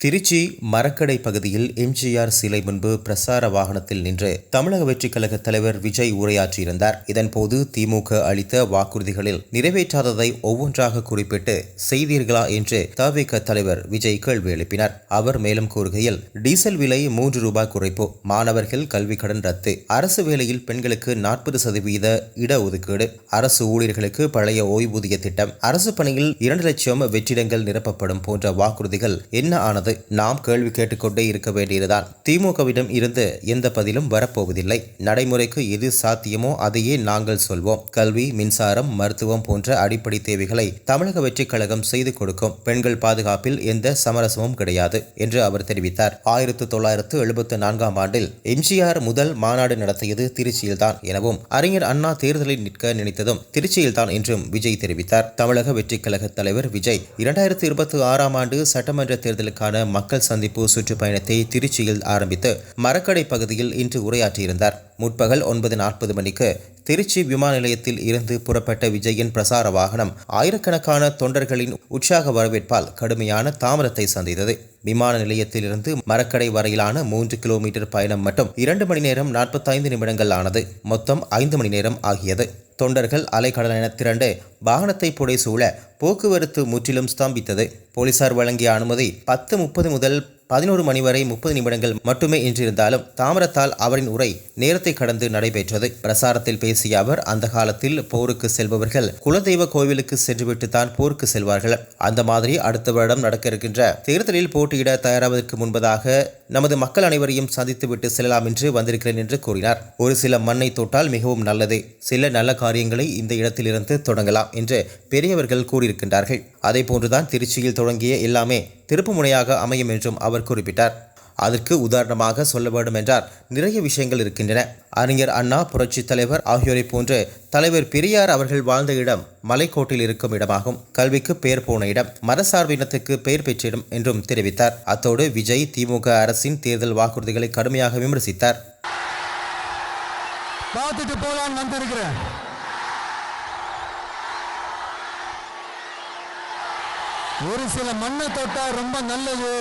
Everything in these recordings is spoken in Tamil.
திருச்சி மரக்கடை பகுதியில் எம்ஜிஆர் சிலை முன்பு பிரசார வாகனத்தில் நின்று தமிழக வெற்றிக் கழக தலைவர் விஜய் உரையாற்றியிருந்தார். இதன்போது திமுக அளித்த வாக்குறுதிகளில் நிறைவேற்றாததை ஒவ்வொன்றாக குறிப்பிட்டு செய்தீர்களா என்று தவிக தலைவர் விஜய் கேள்வி எழுப்பினார். அவர் மேலும் கூறுகையில், டீசல் விலை 3 ரூபாய் குறைப்பு, மாணவர்கள் கல்வி கடன் ரத்து, அரசு வேலையில் பெண்களுக்கு 40% இடஒதுக்கீடு, அரசு ஊழியர்களுக்கு பழைய ஓய்வூதிய திட்டம், அரசு பணியில் 2 லட்சம் வெற்றிடங்கள் நிரப்பப்படும் போன்ற வாக்குறுதிகள் என்ன ஆனது? நாம் கேள்வி கேட்டுக்கொண்டே இருக்க வேண்டியதுதான். திமுகவிடம் இருந்து எந்த பதிலும் வரப்போவதில்லை. நடைமுறைக்கு எது சாத்தியமோ அதையே நாங்கள் சொல்வோம். கல்வி, மின்சாரம், மருத்துவம் போன்ற அடிப்படை தேவைகளை தமிழக வெற்றிக் கழகம் செய்து கொடுக்கும். பெண்கள் பாதுகாப்பில் எந்த சமரசமும் கிடையாது என்று அவர் தெரிவித்தார். 1974ஆம் ஆண்டில் எம்ஜிஆர் முதல் மாநாடு நடத்தியது திருச்சியில்தான் எனவும், அறிஞர் அண்ணா தேர்தலில் நிற்க நினைத்ததும் திருச்சியில்தான் என்றும் விஜய் தெரிவித்தார். தமிழக வெற்றிக் கழக தலைவர் விஜய் 2026ஆம் ஆண்டு சட்டமன்ற தேர்தலுக்கான மக்கள் சந்திப்பு சுற்றுப்பயணத்தை திருச்சியில் ஆரம்பித்து மரக்கடை பகுதியில் இன்று உரையாற்றியிருந்தார். முற்பகல் 9:40 மணிக்கு திருச்சி விமான நிலையத்தில் இருந்து புறப்பட்ட விஜயின் பிரசார வாகனம் ஆயிரக்கணக்கான தொண்டர்களின் உற்சாக வரவேற்பால் கடுமையான தாமதத்தை சந்தித்தது. விமான நிலையத்திலிருந்து மரக்கடை வரையிலான 3 கிலோமீட்டர் பயணம் மட்டும் 2 மணி நேரம் 45 நிமிடங்கள் ஆனது. மொத்தம் 5 மணி நேரம் ஆகியது. தொண்டர்கள் அலைக்கடலென திரண்டு வாகனத்தை புடைசூழ போக்குவரத்து முற்றிலும் ஸ்தம்பித்தது. போலீசார் வழங்கிய அனுமதி 10:30 முதல் 11 மணி வரை 30 நிமிடங்கள் மட்டுமே என்றிருந்தாலும் தாமதத்தால் அவரின் உரை நேரத்தை கடந்து நடைபெற்றது. பிரசாரத்தில் பேசிய அவர், அந்த காலத்தில் போருக்கு செல்பவர்கள் குலதெய்வ கோவிலுக்கு சென்றுவிட்டு தான் போருக்கு செல்வார்கள். அந்த மாதிரி அடுத்த வருடம் நடக்க இருக்கின்ற தேர்தலில் போட்டியிட தயாராவதற்கு முன்பதாக நமது மக்கள் அனைவரையும் சந்தித்துவிட்டு செல்லலாம் என்று வந்திருக்கிறேன் என்று கூறினார். ஒரு சில மண்ணை தொட்டால் மிகவும் நல்லது, சில நல்ல காரியங்களை இந்த இடத்திலிருந்து தொடங்கலாம் என்று பெரியவர்கள் கூறியிருக்கின்றார்கள். அதே போன்றுதான் திருச்சியில் தொடங்கிய எல்லாமே திருப்பு முனையாக அமையும் என்றும் அவர் குறிப்பிட்டார். அதற்கு உதாரணமாக சொல்ல வேண்டும் என்றால் நிறைய விஷயங்கள் இருக்கின்றன. அறிஞர் அண்ணா, புரட்சி தலைவர் ஆகியோரை போன்று தலைவர் பெரியார் அவர்கள் வாழ்ந்த இடம் மலைக்கோட்டில் இருக்கும் இடமாகும். கல்விக்கு பெயர் போன இடம், மதசார்பினத்துக்கு பெயர் பெற்ற இடம் என்றும் தெரிவித்தார். அத்தோடு விஜய் திமுக அரசின் தேர்தல் வாக்குறுதிகளை கடுமையாக விமர்சித்தார். ஒரு சில மண்ணை தொட்டா ரொம்ப நல்லது,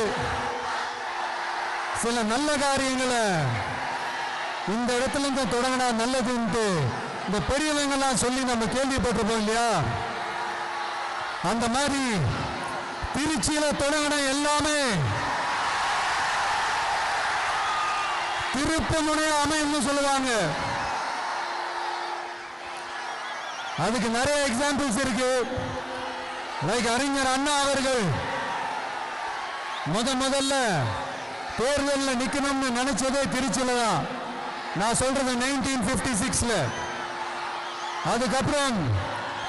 சில நல்ல காரியங்களை இந்த இடத்துல இருந்து தொடங்கினா நல்லதுன்ட்டு இந்த பெரியவங்கெல்லாம் சொல்லி நம்ம கேள்விப்பட்டிருப்போம் இல்லையா? அந்த மாதிரி திருச்சியில தொடங்கின எல்லாமே திருப்பு முனையா அமையும்னு சொல்லுவாங்க. அதுக்கு நிறைய எக்ஸாம்பிள்ஸ் இருக்கு. லைக் அறிஞர் அண்ணா அவர்கள் முதல்ல தேர்தலில் நிற்கணும்னு நினைச்சதே திருச்சியில தான். நான் சொல்றது 1956ல. அதுக்கப்புறம்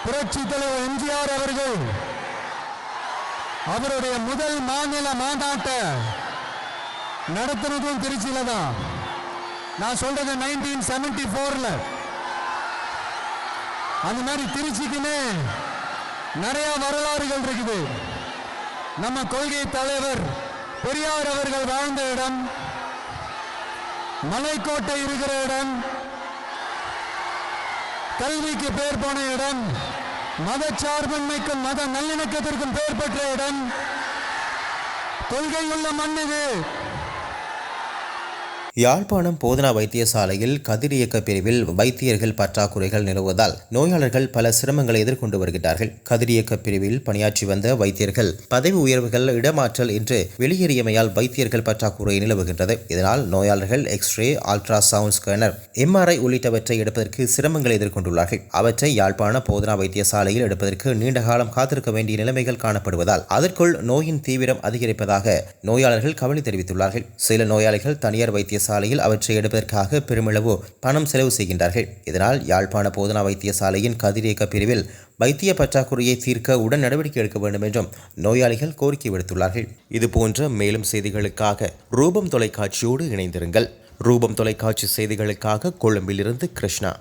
புரட்சி தலைவர் எம்ஜிஆர் அவர்கள் அவருடைய முதல் மாநில மாநாட்டை நடத்துனதும் திருச்சியில தான். நான் சொல்றது 1974ல. அந்த மாதிரி திருச்சிக்குன்னு நிறைய வரலாறுகள் இருக்குது. நம்ம கொள்கை தலைவர் பெரியார் அவர்கள் வாழ்ந்த இடம், மலைக்கோட்டை இருக்கிற இடம், கல்விக்கு பெயர் போன இடம், மதச்சார்பின்மைக்கும் மத நல்லிணக்கத்திற்கும் பெயர் பெற்ற இடம், கொள்கையுள்ள மண் இது. யாழ்ப்பாணம் போதனா வைத்தியசாலையில் கதிரியக்க பிரிவில் வைத்தியர்கள் பற்றாக்குறைகள் நிலவுவதால் நோயாளர்கள் பல சிரமங்களை எதிர்கொண்டு வருகிறார்கள். கதிரியக்க பிரிவில் பணியாற்றி வந்த வைத்தியர்கள் பதவி உயர்வுகள், இடமாற்றல் என்று வெளியேறியமையால் வைத்தியர்கள் பற்றாக்குறை நிலவுகின்றது. இதனால் நோயாளர்கள் X-ray, ultrasound scanner, MRI உள்ளிட்டவற்றை எடுப்பதற்கு சிரமங்களை எதிர்கொண்டுள்ளார்கள். அவற்றை யாழ்ப்பாண போதனா வைத்தியசாலையில் எடுப்பதற்கு நீண்ட காலம் காத்திருக்க வேண்டிய நிலைமைகள் காணப்படுவதால் அதற்குள் நோயின் தீவிரம் அதிகரிப்பதாக நோயாளர்கள் கவலை தெரிவித்துள்ளார்கள். சில நோயாளிகள் தனியார் வைத்திய சாலையில் அவற்றை எடுப்பதற்காக பெருமளவு பணம் செலவு செய்கின்றார்கள். இதனால் யாழ்ப்பாண போதனா வைத்தியசாலையின் கதிரியக்க பிரிவில் வைத்திய பற்றாக்குறையை தீர்க்க உடன் நடவடிக்கை எடுக்க வேண்டும் என்றும் நோயாளிகள் கோரிக்கை விடுத்துள்ளார்கள். இதுபோன்ற மேலும் செய்திகளுக்காக ரூபம் தொலைக்காட்சியோடு இணைந்திருங்கள். ரூபம் தொலைக்காட்சி செய்திகளுக்காக கொழும்பிலிருந்து கிருஷ்ணா.